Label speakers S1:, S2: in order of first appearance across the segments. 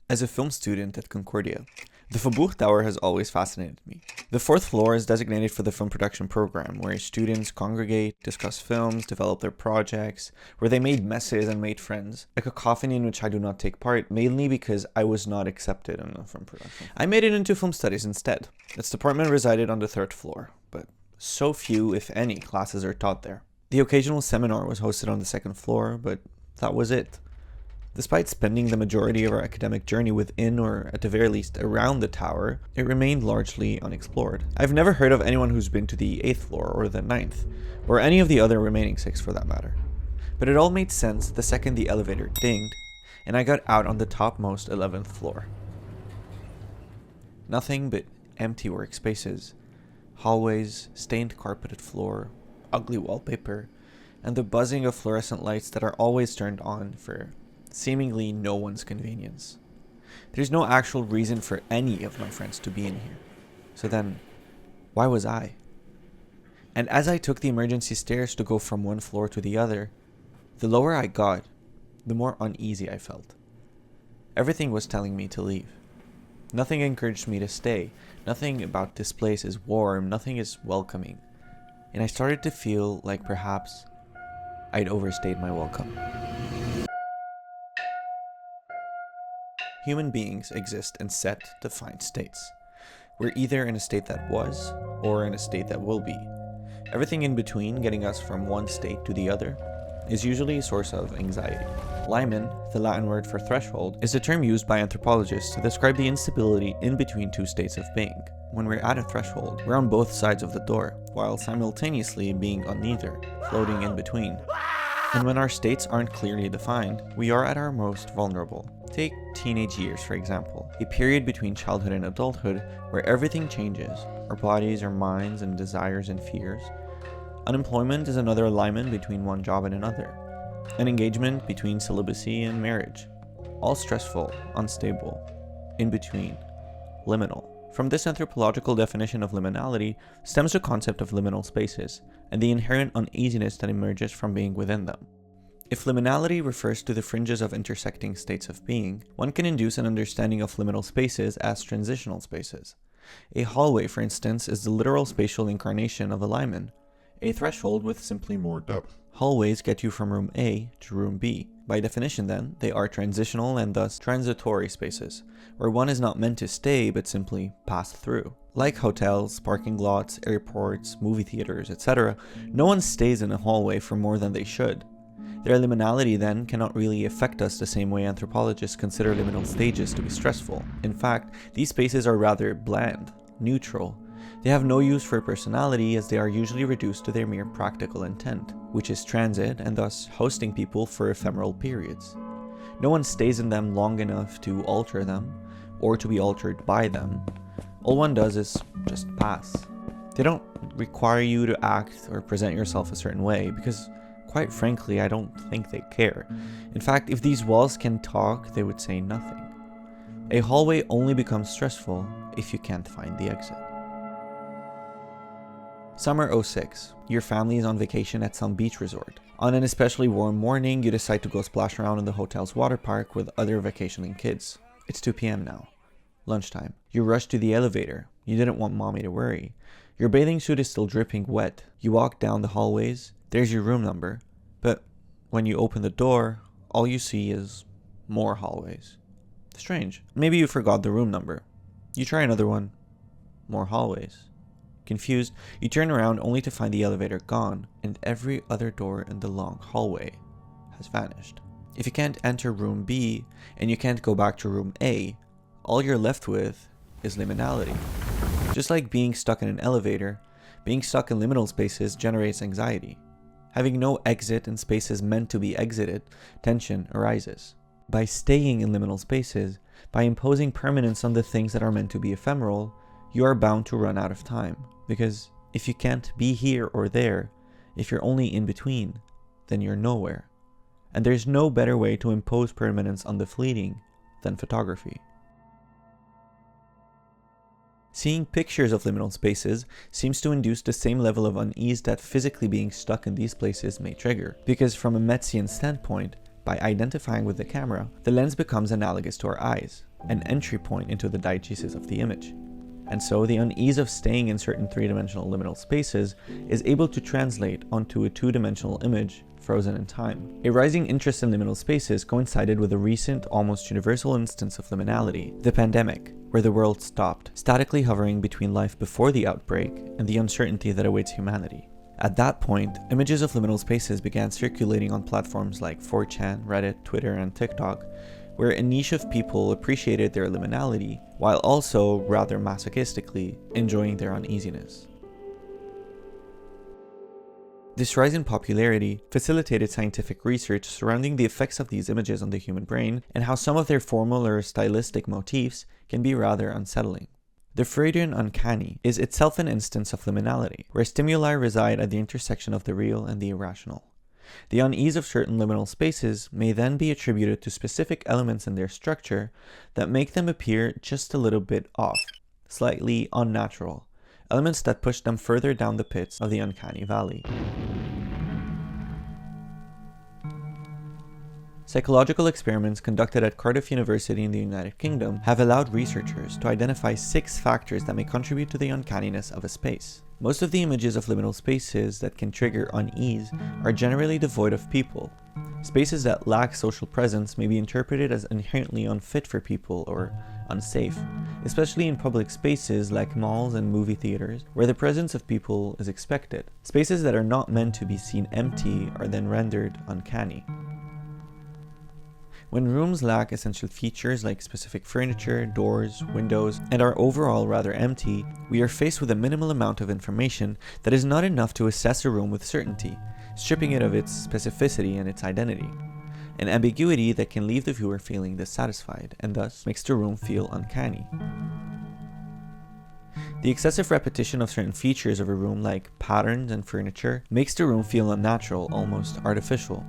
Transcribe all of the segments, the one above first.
S1: As a film student at Concordia, the Faubourg Tower has always fascinated me. The fourth floor is designated for the film production program, where students congregate, discuss films, develop their projects, where they made messes and made friends. A cacophony in which I do not take part, mainly because I was not accepted in the film production. I made it into film studies instead. Its department resided on the third floor, but so few, if any, classes are taught there. The occasional seminar was hosted on the second floor, but that was it. Despite spending the majority of our academic journey within, or at the very least around the tower, it remained largely unexplored. I've never heard of anyone who's been to the 8th floor or the 9th, or any of the other remaining 6 for that matter. But it all made sense the second the elevator dinged, and I got out on the topmost 11th floor. Nothing but empty workspaces, hallways, stained carpeted floor, ugly wallpaper, and the buzzing of fluorescent lights that are always turned on for seemingly no one's convenience. There's no actual reason for any of my friends to be in here. So then, why was I? And as I took the emergency stairs to go from one floor to the other, the lower I got, the more uneasy I felt. Everything was telling me to leave. Nothing encouraged me to stay. Nothing about this place is warm. Nothing is welcoming. And I started to feel like perhaps I'd overstayed my welcome. Human beings exist in set, defined states. We're either in a state that was, or in a state that will be. Everything in between, getting us from one state to the other, is usually a source of anxiety. Limen, the Latin word for threshold, is a term used by anthropologists to describe the instability in between two states of being. When we're at a threshold, we're on both sides of the door, while simultaneously being on neither, floating in between. And when our states aren't clearly defined, we are at our most vulnerable. Take teenage years, for example, a period between childhood and adulthood where everything changes, our bodies, our minds, and desires and fears. Unemployment is another alignment between one job and another. An engagement between celibacy and marriage. All stressful, unstable, in between, liminal. From this anthropological definition of liminality stems the concept of liminal spaces, and the inherent uneasiness that emerges from being within them. If liminality refers to the fringes of intersecting states of being, one can induce an understanding of liminal spaces as transitional spaces. A hallway, for instance, is the literal spatial incarnation of a limen, a threshold with simply more depth. Hallways get you from room A to room B. By definition then, they are transitional and thus transitory spaces, where one is not meant to stay but simply pass through. Like hotels, parking lots, airports, movie theaters, etc., no one stays in a hallway for more than they should. Their liminality then cannot really affect us the same way anthropologists consider liminal stages to be stressful. In fact, these spaces are rather bland, neutral. They have no use for personality as they are usually reduced to their mere practical intent, which is transit and thus hosting people for ephemeral periods. No one stays in them long enough to alter them, or to be altered by them. All one does is just pass. They don't require you to act or present yourself a certain way, because quite frankly, I don't think they care. In fact, if these walls can talk, they would say nothing. A hallway only becomes stressful if you can't find the exit. Summer 06. Your family is on vacation at some beach resort. On an especially warm morning, you decide to go splash around in the hotel's water park with other vacationing kids. It's 2 p.m. now. Lunchtime. You rush to the elevator. You didn't want mommy to worry. Your bathing suit is still dripping wet. You walk down the hallways. There's your room number. But when you open the door, all you see is more hallways. Strange. Maybe you forgot the room number. You try another one. More hallways. Confused, you turn around only to find the elevator gone, and every other door in the long hallway has vanished. If you can't enter room B, and you can't go back to room A, all you're left with is liminality. Just like being stuck in an elevator, being stuck in liminal spaces generates anxiety. Having no exit in spaces meant to be exited, tension arises. By staying in liminal spaces, by imposing permanence on the things that are meant to be ephemeral, you are bound to run out of time. Because if you can't be here or there, if you're only in between, then you're nowhere. And there's no better way to impose permanence on the fleeting than photography. Seeing pictures of liminal spaces seems to induce the same level of unease that physically being stuck in these places may trigger. Because from a Metzian standpoint, by identifying with the camera, the lens becomes analogous to our eyes, an entry point into the diegesis of the image. And so the unease of staying in certain three-dimensional liminal spaces is able to translate onto a two-dimensional image frozen in time. A rising interest in liminal spaces coincided with a recent, almost universal instance of liminality, the pandemic, where the world stopped, statically hovering between life before the outbreak and the uncertainty that awaits humanity. At that point, images of liminal spaces began circulating on platforms like 4chan, Reddit, Twitter, and TikTok, where a niche of people appreciated their liminality, while also, rather masochistically, enjoying their uneasiness. This rise in popularity facilitated scientific research surrounding the effects of these images on the human brain and how some of their formal or stylistic motifs can be rather unsettling. The Freudian uncanny is itself an instance of liminality, where stimuli reside at the intersection of the real and the irrational. The unease of certain liminal spaces may then be attributed to specific elements in their structure that make them appear just a little bit off, slightly unnatural, elements that push them further down the pits of the uncanny valley. Psychological experiments conducted at Cardiff University in the United Kingdom have allowed researchers to identify 6 factors that may contribute to the uncanniness of a space. Most of the images of liminal spaces that can trigger unease are generally devoid of people. Spaces that lack social presence may be interpreted as inherently unfit for people or unsafe, especially in public spaces like malls and movie theaters, where the presence of people is expected. Spaces that are not meant to be seen empty are then rendered uncanny. When rooms lack essential features like specific furniture, doors, windows, and are overall rather empty, we are faced with a minimal amount of information that is not enough to assess a room with certainty, stripping it of its specificity and its identity. An ambiguity that can leave the viewer feeling dissatisfied, and thus makes the room feel uncanny. The excessive repetition of certain features of a room like patterns and furniture makes the room feel unnatural, almost artificial.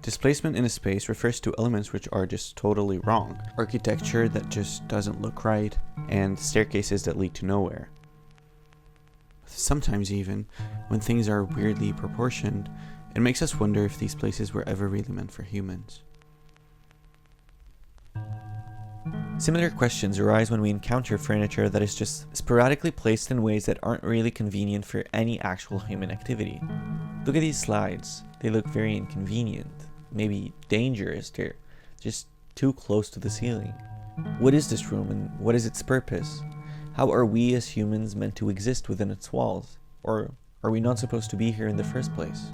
S1: Displacement in a space refers to elements which are just totally wrong, architecture that just doesn't look right, and staircases that lead to nowhere. Sometimes even, when things are weirdly proportioned, it makes us wonder if these places were ever really meant for humans. Similar questions arise when we encounter furniture that is just sporadically placed in ways that aren't really convenient for any actual human activity. Look at these slides. They look very inconvenient. Maybe dangerous. They're just too close to the ceiling. What is this room and what is its purpose? How are we as humans meant to exist within its walls? Or are we not supposed to be here in the first place?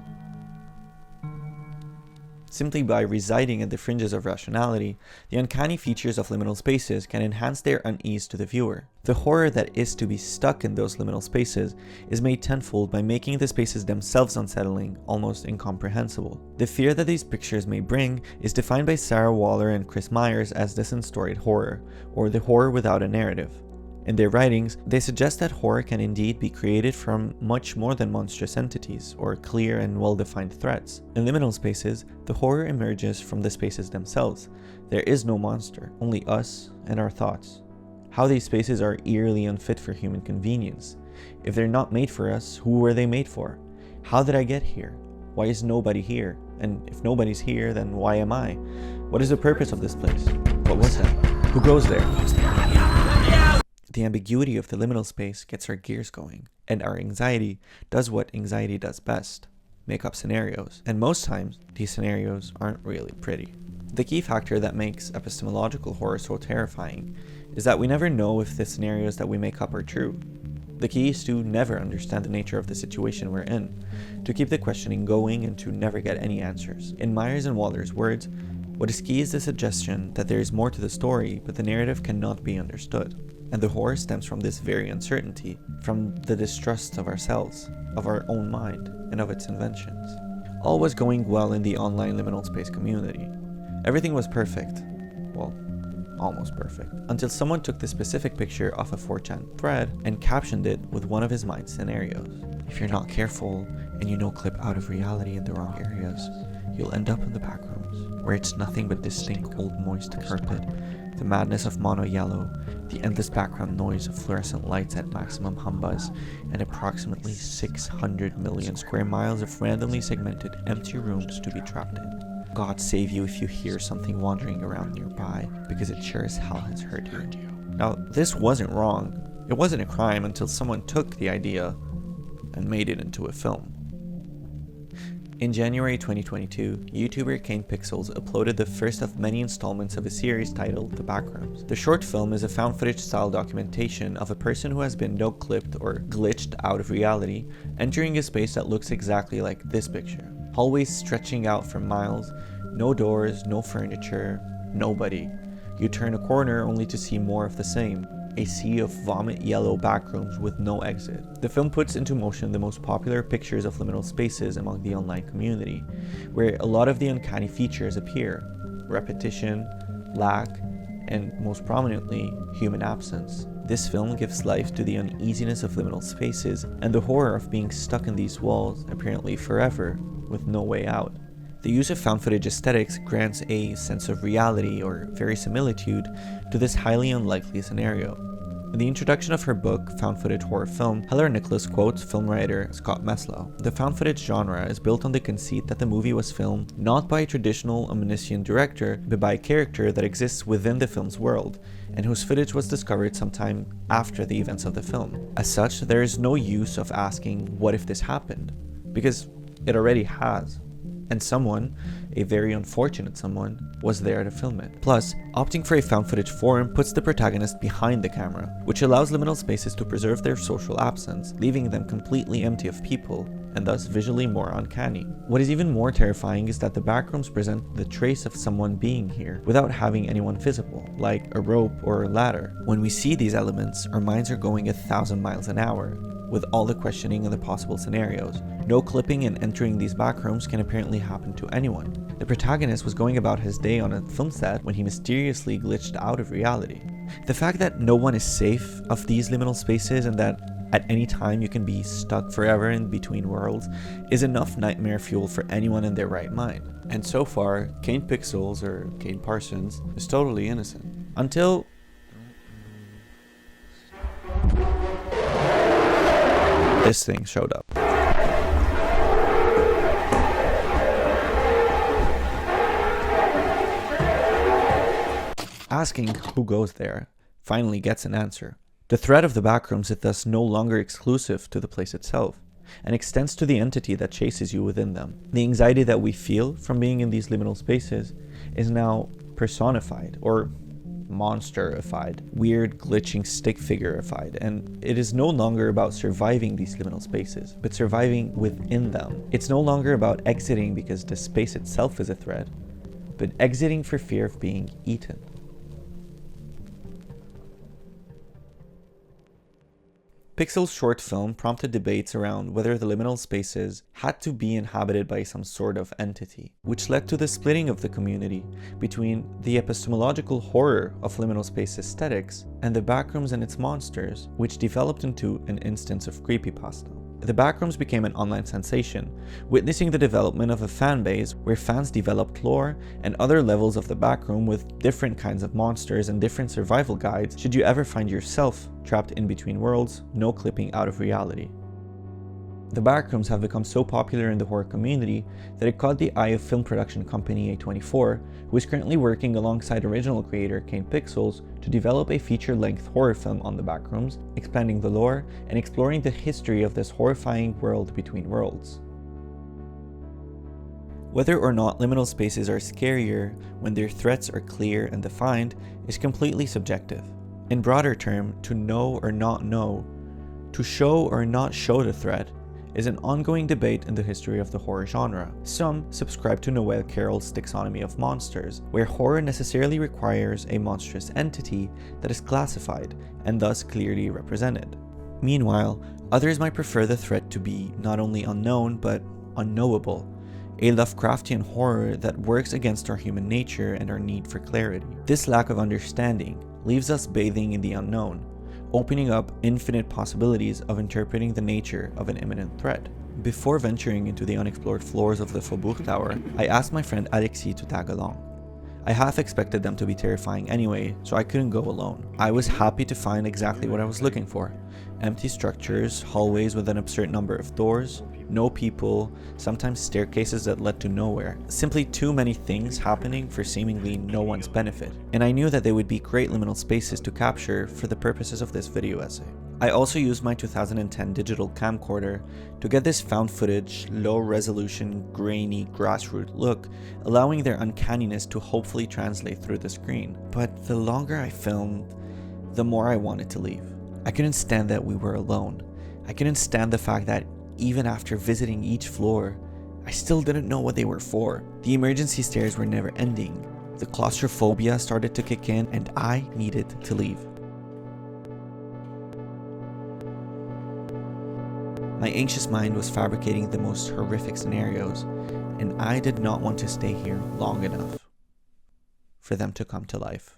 S1: Simply by residing at the fringes of rationality, the uncanny features of liminal spaces can enhance their unease to the viewer. The horror that is to be stuck in those liminal spaces is made tenfold by making the spaces themselves unsettling, almost incomprehensible. The fear that these pictures may bring is defined by Sarah Waller and Chris Myers as dissensoried horror, or the horror without a narrative. In their writings, they suggest that horror can indeed be created from much more than monstrous entities, or clear and well-defined threats. In liminal spaces, the horror emerges from the spaces themselves. There is no monster, only us and our thoughts. How these spaces are eerily unfit for human convenience. If they're not made for us, who were they made for? How did I get here? Why is nobody here? And if nobody's here, then why am I? What is the purpose of this place? What was that? Who goes there? The ambiguity of the liminal space gets our gears going, and our anxiety does what anxiety does best, make up scenarios, and most times, these scenarios aren't really pretty. The key factor that makes epistemological horror so terrifying is that we never know if the scenarios that we make up are true. The key is to never understand the nature of the situation we're in, to keep the questioning going and to never get any answers. In Myers and Waller's words, what is key is the suggestion that there is more to the story, but the narrative cannot be understood. And the horror stems from this very uncertainty, from the distrust of ourselves, of our own mind, and of its inventions. All was going well in the online liminal space community. Everything was perfect. Well, almost perfect. Until someone took the specific picture off a 4chan thread and captioned it with one of his mind scenarios. If you're not careful and you no clip out of reality in the wrong areas, you'll end up in the backrooms. where it's nothing but distinct old moist carpet, the madness of mono yellow, the endless background noise of fluorescent lights at maximum humbuzz, and approximately 600 million square miles of randomly segmented empty rooms to be trapped in. God save you if you hear something wandering around nearby, because it sure as hell has heard you. Now, this wasn't wrong. It wasn't a crime until someone took the idea and made it into a film. In January 2022, YouTuber Kane Pixels uploaded the first of many installments of a series titled The Backrooms. The short film is a found footage style documentation of a person who has been no-clipped or glitched out of reality, entering a space that looks exactly like this picture. Hallways stretching out for miles, no doors, no furniture, nobody. You turn a corner only to see more of the same. A sea of vomit yellow backrooms with no exit. The film puts into motion the most popular pictures of liminal spaces among the online community, where a lot of the uncanny features appear: repetition, lack, and most prominently, human absence. This film gives life to the uneasiness of liminal spaces and the horror of being stuck in these walls, apparently forever, with no way out. The use of found footage aesthetics grants a sense of reality or verisimilitude to this highly unlikely scenario. In the introduction of her book, Found Footage Horror Film, Heller Nicholas quotes film writer Scott Meslow. The found footage genre is built on the conceit that the movie was filmed not by a traditional omniscient director, but by a character that exists within the film's world, and whose footage was discovered sometime after the events of the film. As such, there is no use of asking, what if this happened? Because it already has. And someone, a very unfortunate someone, was there to film it. Plus, opting for a found footage form puts the protagonist behind the camera, which allows liminal spaces to preserve their social absence, leaving them completely empty of people, and thus visually more uncanny. What is even more terrifying is that the backrooms present the trace of someone being here without having anyone visible, like a rope or a ladder. When we see these elements, our minds are going 1,000 miles an hour, with all the questioning and the possible scenarios. No clipping and entering these backrooms can apparently happen to anyone. The protagonist was going about his day on a film set when he mysteriously glitched out of reality. The fact that no one is safe of these liminal spaces and that at any time you can be stuck forever in between worlds is enough nightmare fuel for anyone in their right mind. And so far, Kane Pixels, or Kane Parsons, is totally innocent. Until this thing showed up. Asking who goes there finally gets an answer. The threat of the backrooms is thus no longer exclusive to the place itself, and extends to the entity that chases you within them. The anxiety that we feel from being in these liminal spaces is now personified, or monsterified, weird glitching stick figure-ified, and it is no longer about surviving these liminal spaces, but surviving within them. It's no longer about exiting because the space itself is a threat, but exiting for fear of being eaten. Pixel's short film prompted debates around whether the liminal spaces had to be inhabited by some sort of entity, which led to the splitting of the community between the epistemological horror of liminal space aesthetics and the backrooms and its monsters, which developed into an instance of creepypasta. The Backrooms became an online sensation, witnessing the development of a fan base where fans developed lore and other levels of the backroom with different kinds of monsters and different survival guides should you ever find yourself trapped in between worlds, no clipping out of reality. The Backrooms have become so popular in the horror community that it caught the eye of film production company A24, who is currently working alongside original creator Kane Pixels to develop a feature-length horror film on the Backrooms, expanding the lore and exploring the history of this horrifying world between worlds. Whether or not liminal spaces are scarier when their threats are clear and defined is completely subjective. In broader terms, to know or not know, to show or not show the threat, is an ongoing debate in the history of the horror genre. Some subscribe to Noel Carroll's taxonomy of monsters, where horror necessarily requires a monstrous entity that is classified and thus clearly represented. Meanwhile, others might prefer the threat to be not only unknown but unknowable, a Lovecraftian horror that works against our human nature and our need for clarity. This lack of understanding leaves us bathing in the unknown, opening up infinite possibilities of interpreting the nature of an imminent threat. Before venturing into the unexplored floors of the Faubourg Tower, I asked my friend Alexis to tag along. I half expected them to be terrifying anyway, so I couldn't go alone. I was happy to find exactly what I was looking for. Empty structures, hallways with an absurd number of doors, no people, sometimes staircases that led to nowhere. Simply too many things happening for seemingly no one's benefit. And I knew that they would be great liminal spaces to capture for the purposes of this video essay. I also used my 2010 digital camcorder to get this found footage, low resolution, grainy, grassroots look, allowing their uncanniness to hopefully translate through the screen. But the longer I filmed, the more I wanted to leave. I couldn't stand that we were alone. I couldn't stand the fact that even after visiting each floor, I still didn't know what they were for. The emergency stairs were never ending. The claustrophobia started to kick in and I needed to leave. My anxious mind was fabricating the most horrific scenarios, and I did not want to stay here long enough for them to come to life.